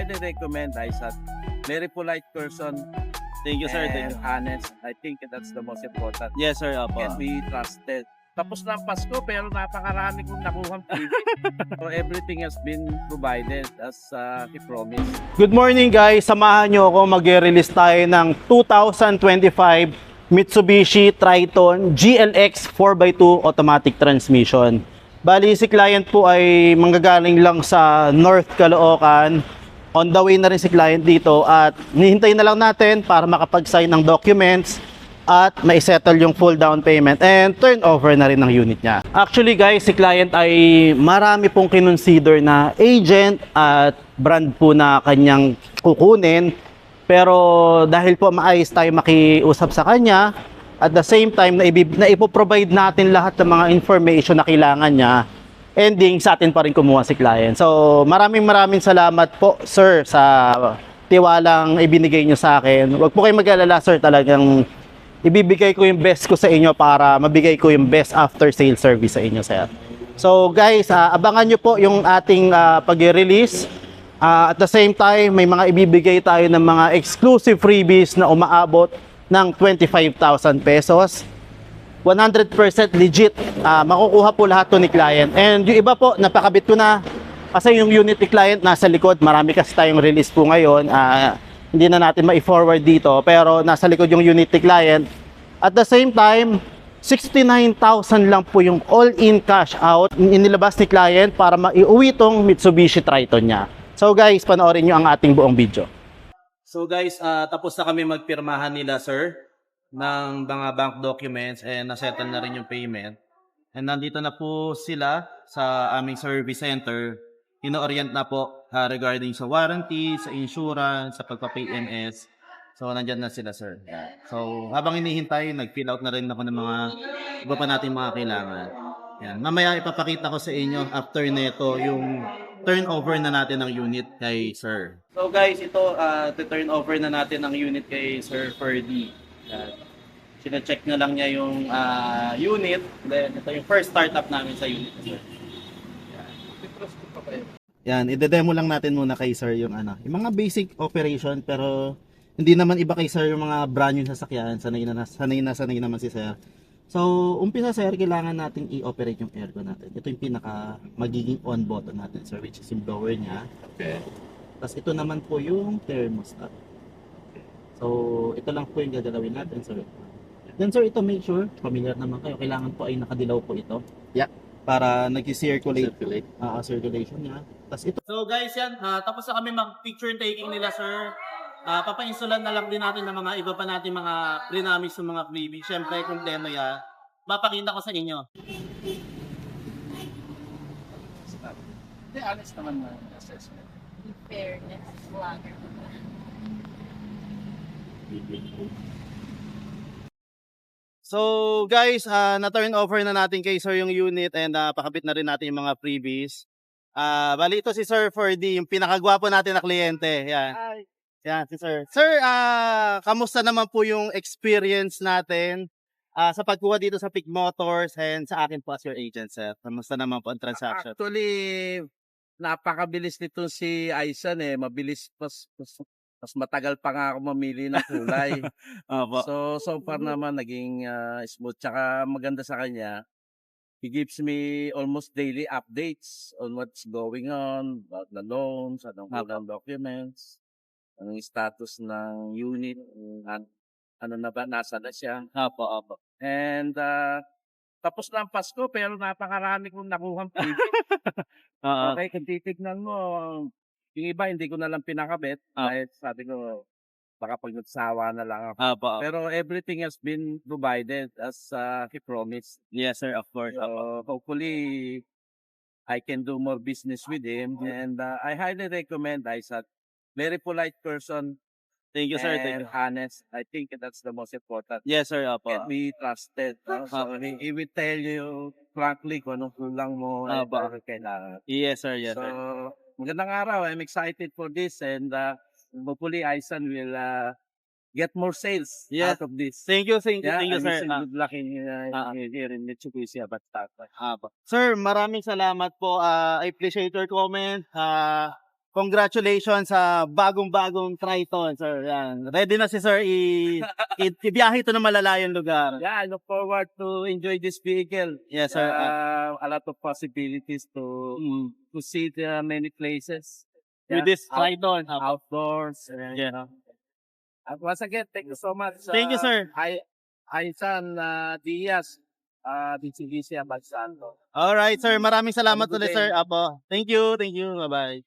highly recommend Isaac. Very polite person Thank you, sir. and honest. I think that's the most important. Yes, sir. Can Apo. be trusted. Tapos na ang Pasko pero napakarami kong nakuhang freebie. So everything has been provided as he promised. Good morning, guys. Samahan nyo ako. Mag-release tayo ng 2025 Mitsubishi Triton GLX 4x2 automatic transmission. Bali, si client po ay manggagaling lang sa North Caloocan. On the way na rin si client dito at nihintayin na lang natin para makapag-sign ng documents at maisettle yung full down payment and turnover na rin ng unit niya. Actually, guys, si client ay marami pong kinonsider na agent at brand po na kanyang kukunin. Pero dahil po maayos tayo makiusap sa kanya, at the same time na ipoprovide natin lahat ng mga information na kailangan niya, ending sa atin pa rin kumuha si client. So maraming salamat po, sir, sa tiwalang ibinigay nyo sa akin. Huwag po kayong mag-alala, sir, talagang ibibigay ko yung best ko sa inyo para mabigay ko yung best after sale service sa inyo, sir. So guys, abangan nyo po yung ating pag-release. At the same time, may mga ibibigay tayo ng mga exclusive freebies na umaabot ng 25,000 pesos. 100% legit. Makukuha po lahat to ni client. And yung iba po, napakabit ko na. Kasi yung unit ni client nasa likod. Marami kasi tayong release po ngayon. Hindi na natin ma-forward dito. Pero nasa likod yung unit ni client. At the same time, 69,000 lang po yung all-in cash out inilabas ni client para maiuwi tong Mitsubishi Triton niya. So guys, panoorin nyo ang ating buong video. So guys, tapos na kami magpirmahan nila, sir, ng mga bank documents and nasettle na rin yung payment. And nandito na po sila sa aming service center. Ino-orient na po regarding sa warranty, sa insurance, sa pagpa-pay MS. So nandyan na sila, sir. So habang hinihintay, nag-fill out na rin ako ng mga iba pa natin mga kailangan. Yan. Mamaya ipapakita ko sa inyo after nito yung turnover na natin ng unit kay sir. So guys, ito turnover na natin ng unit kay Sir Ferdy. Sina-check na lang niya yung unit. Then ito yung first startup namin sa unit, sir. Yan, ide-demo lang natin muna kay sir yung yung mga basic operation, pero hindi naman iba kay sir yung mga brand new sasakyan. Sanay naman si sir. So, umpisa sir, kailangan natin i-operate yung aircon natin. Ito yung pinaka magiging on button natin, sir, which is yung blower niya. Okay. Tapos ito naman po yung thermostat. So, ito lang po yung gagalawin natin, sir. Then sir, ito make sure, familiar naman kayo, kailangan po ay nakadilaw po ito. Yeah. Para nag-circulate. Circulation niya. Tapos ito. So guys, yan. Tapos na kami mag-picture taking nila, sir. Papainsulan na lang din natin ng mga iba pa natin mga pre-namis ng mga freebie. Siyempre, kung demo yan, mapakita ko sa inyo. Hindi, honest naman na assessment. Fairness, vlogger. So guys, na-turn over na natin kay sir yung unit and pakabit na rin natin yung mga freebies. Bali ito si Sir Ferdy, yung pinakagwapo natin na kliyente. Yan. Yan, si Sir. Sir, kamusta naman po yung experience natin sa pagkuha dito sa Pick Motors and sa akin po as your agent, sir? Kamusta naman po ang transaction? Actually, napakabilis nito si Aisan eh. Mabilis, mas matagal pa nga ako mamili ng kulay. Opo. So far naman naging smooth. Tsaka maganda sa kanya, he gives me almost daily updates on what's going on, about the loans, anong kulang documents, anong status ng unit, ano na ba, nasa na siya. Opo. And tapos na ang Pasko pero napakarami kong nakuhang freebie. Okay, kung titignan mo, yung iba hindi ko na lang pinakabit. Kahit sabi ko, baka pag nagsawa na lang ako. Opo. Pero everything has been provided as he promised. Yes, sir, of course. So hopefully, I can do more business with him. And I highly recommend Isaac. Very polite person. Thank you, sir. And honest. I think that's the most important. Yes, sir, opo. Can be trusted. So he will tell you frankly kung anong kulang mo at bakit kailangan. Yes, sir. Yes, So, sir. magandang araw. I'm excited for this and hopefully Aisan will get more sales Yeah. out of this. Thank you, sir. I wish sir. him good luck in here in Mitsubishi Abastata. Sir, maraming salamat po. I appreciate your comment. Congratulations sa bagong-bagong Triton, sir. Yan. Ready na si sir ibiyahe ito ng malalayong lugar. Yeah, I look forward to enjoy this vehicle. Yes, sir. A lot of possibilities to see the many places. With this Triton. Outdoors. And, Yeah. once again, thank you so much. Thank you, sir. Aisan Diaz, Mitsubishi Abansando. Alright, sir. Maraming salamat Have a good ulit, day. sir. Apo. Thank you. Thank you. Bye-bye.